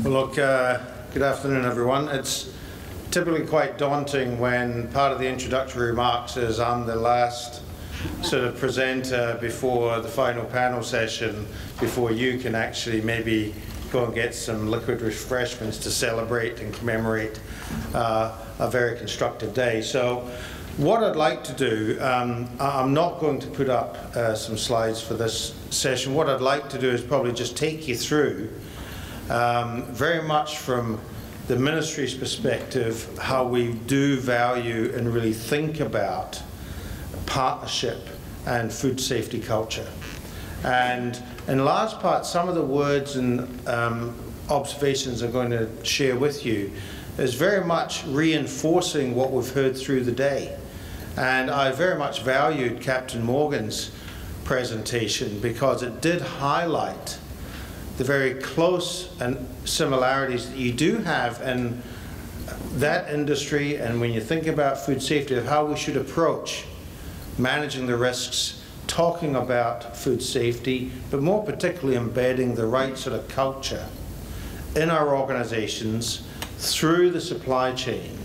Well, look, good afternoon, everyone. It's typically quite daunting when part of the introductory remarks is I'm the last sort of presenter before the final panel session, before you can actually maybe go and get some liquid refreshments to celebrate and commemorate a very constructive day. So what I'd like to do, I'm not going to put up some slides for this session. What I'd like to do is probably just take you through very much from the ministry's perspective how we do value and really think about partnership and food safety culture. And in large part, some of the words and observations I'm going to share with you is very much reinforcing what we've heard through the day. And I very much valued Captain Morgan's presentation because it did highlight the very close and similarities that you do have in that industry, and when you think about food safety, of how we should approach managing the risks, talking about food safety, but more particularly embedding the right sort of culture in our organizations through the supply chain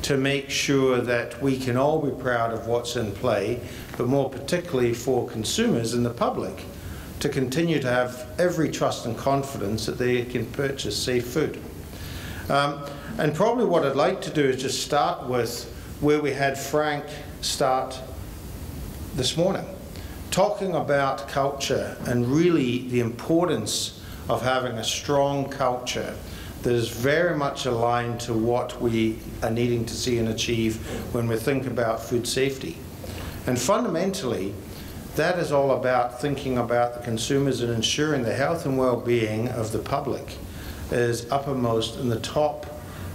to make sure that we can all be proud of what's in play, but more particularly for consumers and the public to continue to have every trust and confidence that they can purchase safe food. And probably what I'd like to do is just start with where we had Frank start this morning, talking about culture and really the importance of having a strong culture that is very much aligned to what we are needing to see and achieve when we think about food safety. And fundamentally, that is all about thinking about the consumers and ensuring the health and well-being of the public is uppermost in the top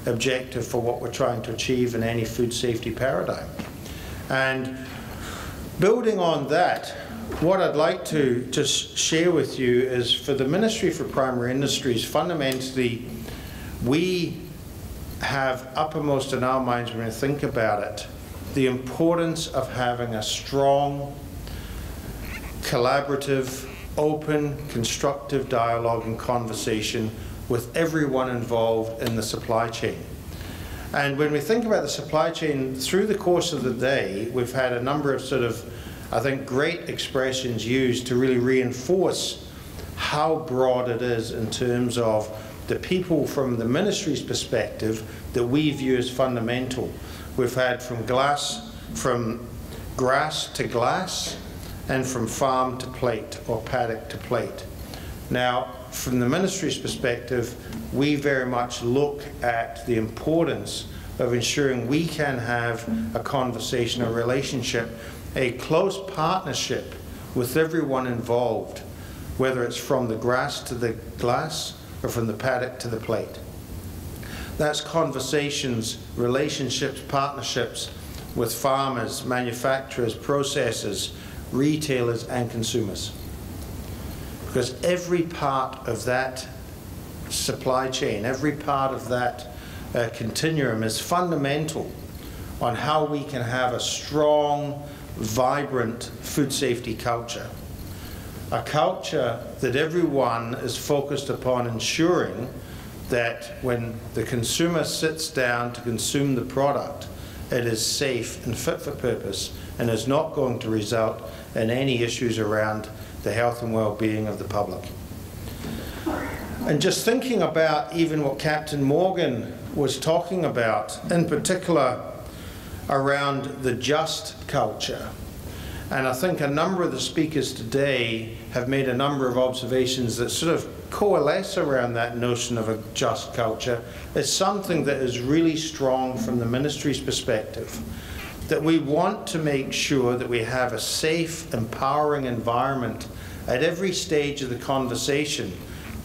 objective for what we're trying to achieve in any food safety paradigm. And building on that, what I'd like to just share with you is for the Ministry for Primary Industries, fundamentally, we have uppermost in our minds when we think about it, the importance of having a strong, collaborative, open, constructive dialogue and conversation with everyone involved in the supply chain. And when we think about the supply chain, through the course of the day, we've had a number of sort of, I think, great expressions used to really reinforce how broad it is in terms of the people from the ministry's perspective that we view as fundamental. We've had from grass to glass, and from farm to plate or paddock to plate. Now, from the ministry's perspective, we very much look at the importance of ensuring we can have a conversation, a relationship, a close partnership with everyone involved, whether it's from the grass to the glass or from the paddock to the plate. That's conversations, relationships, partnerships with farmers, manufacturers, processors, retailers and consumers. Because every part of that supply chain, every part of that continuum is fundamental on how we can have a strong, vibrant food safety culture. A culture that everyone is focused upon ensuring that when the consumer sits down to consume the product, it is safe and fit for purpose and is not going to result in any issues around the health and well-being of the public. And just thinking about even what Captain Morgan was talking about, in particular around the just culture. And I think a number of the speakers today have made a number of observations that sort of coalesce around that notion of a just culture. It's something that is really strong from the ministry's perspective, that we want to make sure that we have a safe, empowering environment at every stage of the conversation,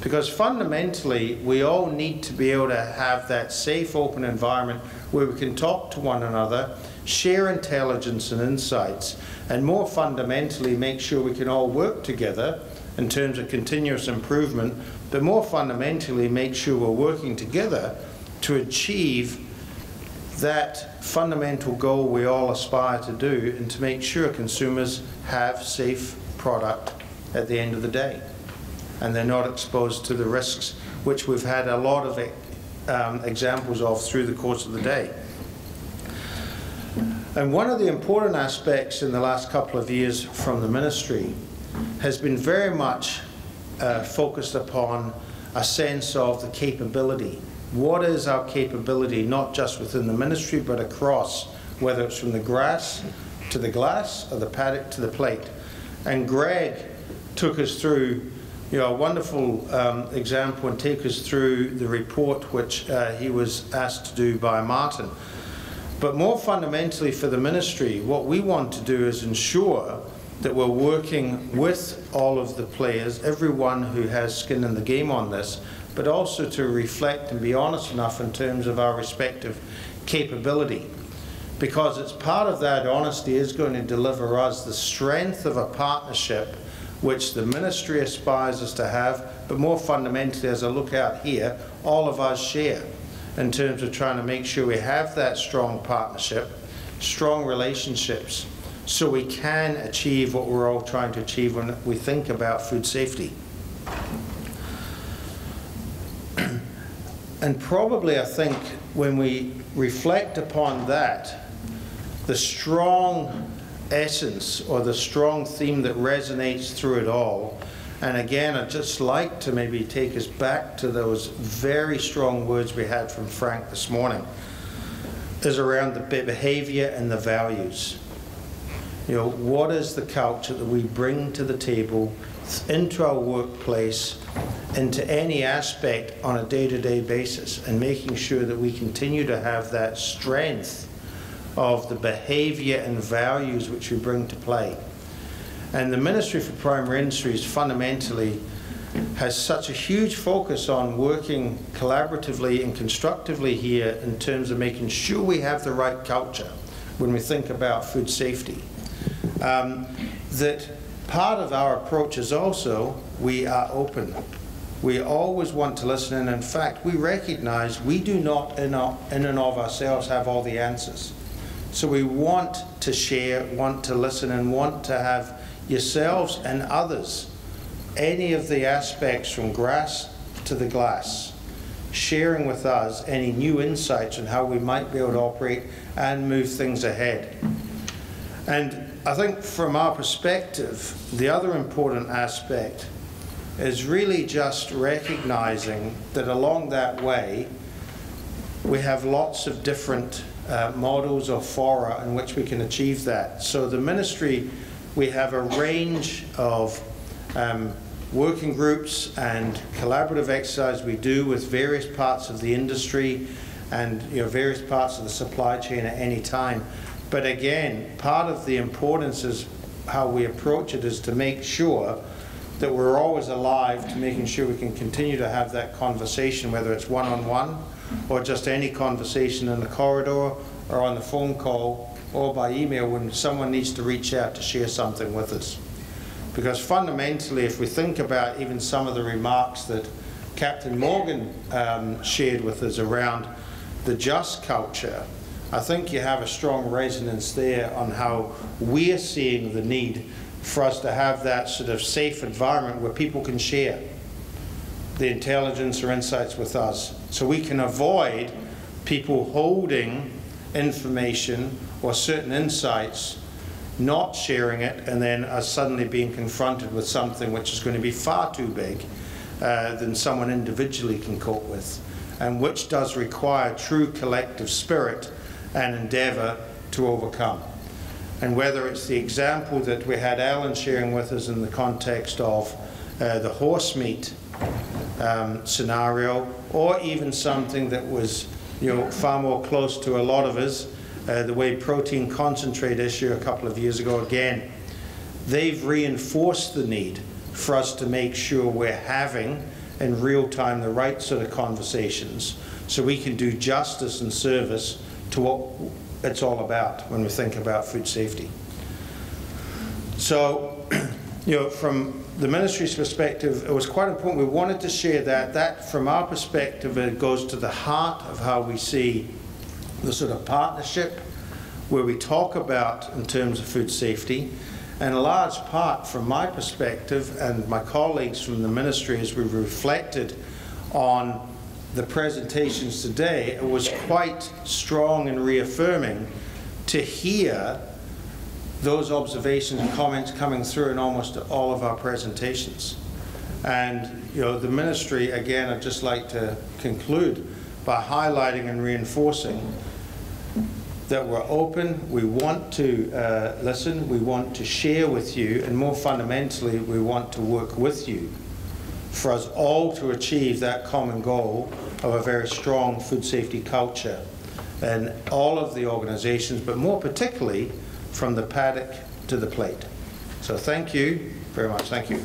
because fundamentally we all need to be able to have that safe, open environment where we can talk to one another, share intelligence and insights, and more fundamentally make sure we can all work together in terms of continuous improvement, but more fundamentally make sure we're working together to achieve that fundamental goal we all aspire to do, and to make sure consumers have safe product at the end of the day and they're not exposed to the risks which we've had a lot of examples of through the course of the day. And one of the important aspects in the last couple of years from the ministry has been very much focused upon a sense of the capability. What is our capability, not just within the ministry, but across, whether it's from the grass to the glass or the paddock to the plate. And Greg took us through a wonderful example and take us through the report which he was asked to do by Martin. But more fundamentally for the ministry, what we want to do is ensure that we're working with all of the players, everyone who has skin in the game on this, but also to reflect and be honest enough in terms of our respective capability. Because it's part of that honesty is going to deliver us the strength of a partnership which the ministry aspires us to have, but more fundamentally, as I look out here, all of us share in terms of trying to make sure we have that strong partnership, strong relationships, so we can achieve what we're all trying to achieve when we think about food safety. And probably, I think, when we reflect upon that, the strong essence or the strong theme that resonates through it all, and again, I'd just like to maybe take us back to those very strong words we had from Frank this morning, is around the behavior and the values. What is the culture that we bring to the table, into our workplace, into any aspect on a day-to-day basis, and making sure that we continue to have that strength of the behavior and values which we bring to play. And the Ministry for Primary Industries fundamentally has such a huge focus on working collaboratively and constructively here in terms of making sure we have the right culture when we think about food safety. That part of our approach is also we are open. We always want to listen, and in fact we recognize we do not in and of ourselves have all the answers. So we want to share, want to listen, and want to have yourselves and others, any of the aspects from grass to the glass, sharing with us any new insights on how we might be able to operate and move things ahead. And I think from our perspective, the other important aspect is really just recognizing that along that way, we have lots of different models or fora in which we can achieve that. So the ministry, we have a range of working groups and collaborative exercise we do with various parts of the industry and various parts of the supply chain at any time. But again, part of the importance is how we approach it is to make sure that we're always alive to making sure we can continue to have that conversation, whether it's one-on-one or just any conversation in the corridor or on the phone call or by email when someone needs to reach out to share something with us. Because fundamentally, if we think about even some of the remarks that Captain Morgan shared with us around the just culture, I think you have a strong resonance there on how we're seeing the need for us to have that sort of safe environment where people can share the intelligence or insights with us, so we can avoid people holding information or certain insights, not sharing it, and then us suddenly being confronted with something which is going to be far too big than someone individually can cope with, and which does require true collective spirit and endeavor to overcome. And whether it's the example that we had Alan sharing with us in the context of the horse meat scenario, or even something that was far more close to a lot of us, the whey protein concentrate issue a couple of years ago, again, they've reinforced the need for us to make sure we're having in real time the right sort of conversations so we can do justice and service to what it's all about when we think about food safety. So, from the ministry's perspective, it was quite important. We wanted to share that. That, from our perspective, it goes to the heart of how we see the sort of partnership where we talk about in terms of food safety. And a large part, from my perspective and my colleagues from the ministry, as we reflected on the presentations today, it was quite strong and reaffirming to hear those observations and comments coming through in almost all of our presentations. And the ministry, again, I'd just like to conclude by highlighting and reinforcing that we're open, we want to listen, we want to share with you, and more fundamentally, we want to work with you for us all to achieve that common goal of a very strong food safety culture in all of the organizations, but more particularly from the paddock to the plate. So thank you very much. Thank you.